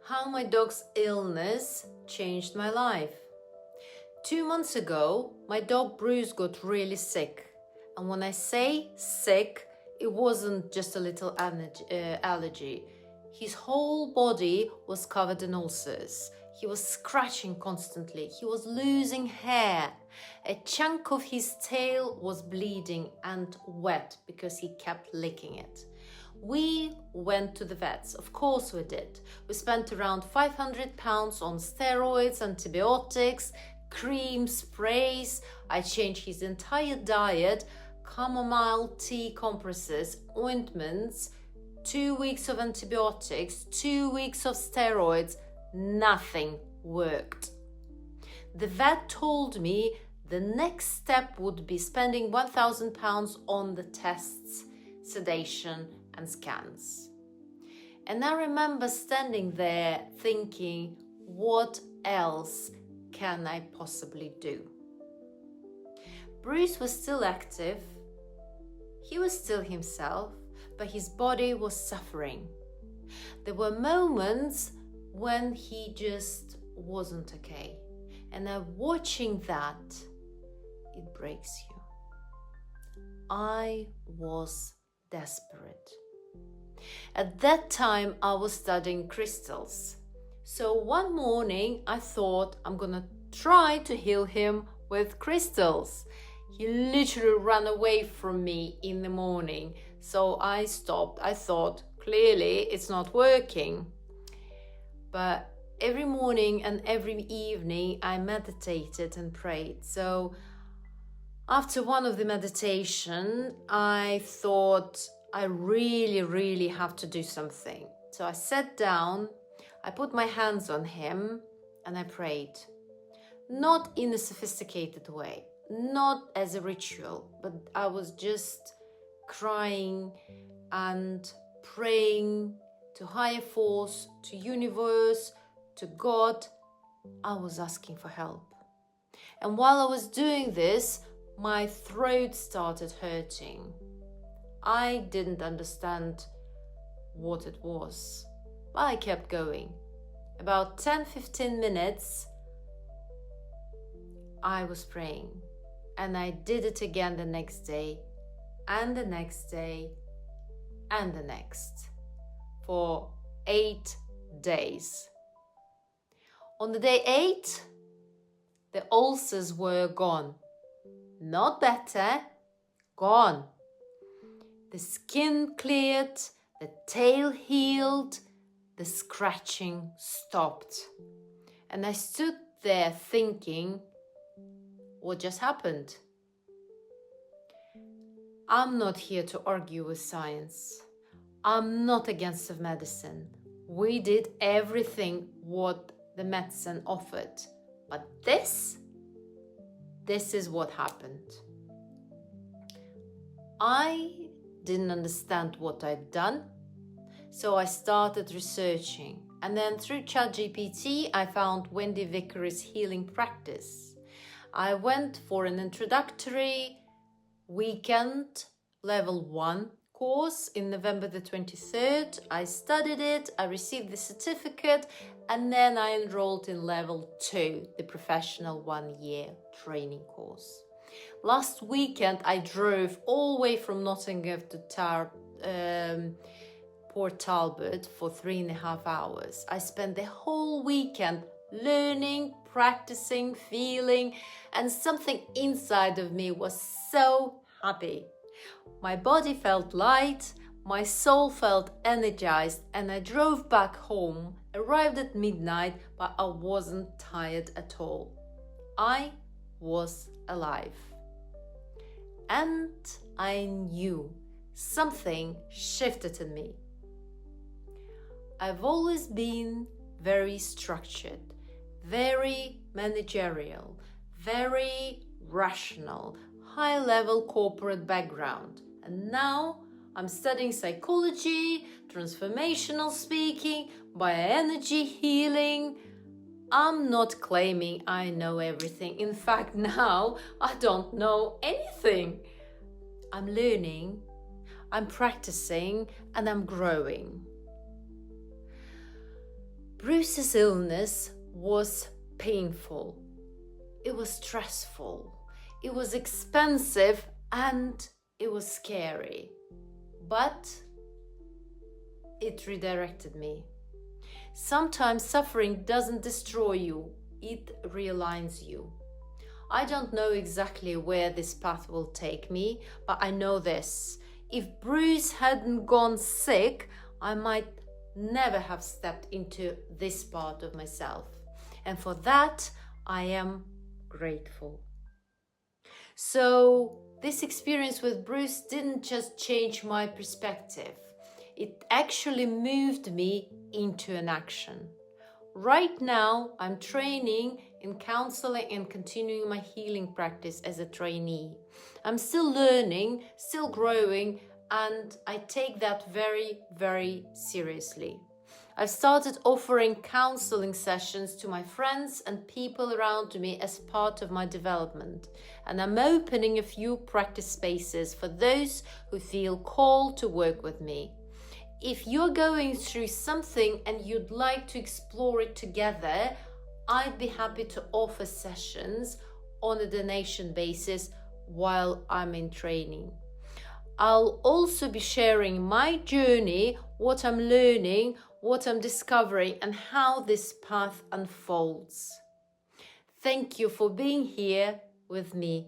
How my dog's illness changed my life. 2 months ago, my dog Bruce got really sick. And when I say sick, it wasn't just a little allergy. His whole body was covered in ulcers. He was scratching constantly. He was losing hair. A chunk of his tail was bleeding and wet because he kept licking it. We went to the vets, of course we did. We spent around £500 on steroids, antibiotics, cream, sprays. I changed his entire diet, chamomile tea compresses, ointments, 2 weeks of antibiotics, 2 weeks of steroids. Nothing worked. The vet told me the next step would be spending £1,000 on the tests, sedation and scans. And I remember standing there thinking, what else can I possibly do? Bruce was still active. He was still himself, but his body was suffering. There were moments when he just wasn't okay. And watching that, it breaks you. I was desperate. At that time, I was studying crystals. So one morning, I thought I'm gonna try to heal him with crystals. He literally ran away from me in the morning. So I stopped. I thought, clearly it's not working. But every morning and every evening, I meditated and prayed. So after one of the meditation, I thought I really have to do something. So I sat down, I put my hands on him and I prayed. Not in a sophisticated way, not as a ritual, but I was just crying and praying to higher force, to universe, to God. I was asking for help. And while I was doing this, my throat started hurting. I didn't understand what it was, but I kept going. About 10-15 minutes, I was praying. And I did it again the next day, and the next day, and the next, for 8 days. On the day 8, the ulcers were gone. Not better, gone. The skin cleared, the tail healed, the scratching stopped. And I stood there thinking, what just happened? I'm not here to argue with science. I'm not against medicine. We did everything what the medicine offered. But this is what happened. I didn't understand what I'd done, so I started researching. And then through ChatGPT, I found Wendy Vickery's healing practice. I went for an introductory weekend level 1 course in November the 23rd. I studied it, I received the certificate, and then I enrolled in level 2, the professional 1-year training course. Last weekend, I drove all the way from Nottingham to Port Talbot for 3.5 hours. I spent the whole weekend learning, practicing, feeling, and something inside of me was so happy. My body felt light, my soul felt energized, and I drove back home, arrived at midnight, but I wasn't tired at all. I was alive. And I knew something shifted in me. I've always been very structured, very managerial, very rational, high-level corporate background. And now I'm studying psychology, transformational speaking, bioenergy healing. I'm not claiming I know everything. In fact, now I don't know anything. I'm learning, I'm practicing, and I'm growing. Bruce's illness was painful. It was stressful. It was expensive and it was scary. But it redirected me. Sometimes suffering doesn't destroy you, it realigns you. I don't know exactly where this path will take me, but I know this. If Bruce hadn't gone sick, I might never have stepped into this part of myself. And for that, I am grateful. So, this experience with Bruce didn't just change my perspective. It actually moved me into an action. Right now, I'm training in counseling and continuing my healing practice as a trainee. I'm still learning, still growing, and I take that very, very seriously. I've started offering counseling sessions to my friends and people around me as part of my development, and I'm opening a few practice spaces for those who feel called to work with me. If you're going through something and you'd like to explore it together, I'd be happy to offer sessions on a donation basis while I'm in training. I'll also be sharing my journey, what I'm learning, what I'm discovering, and how this path unfolds. Thank you for being here with me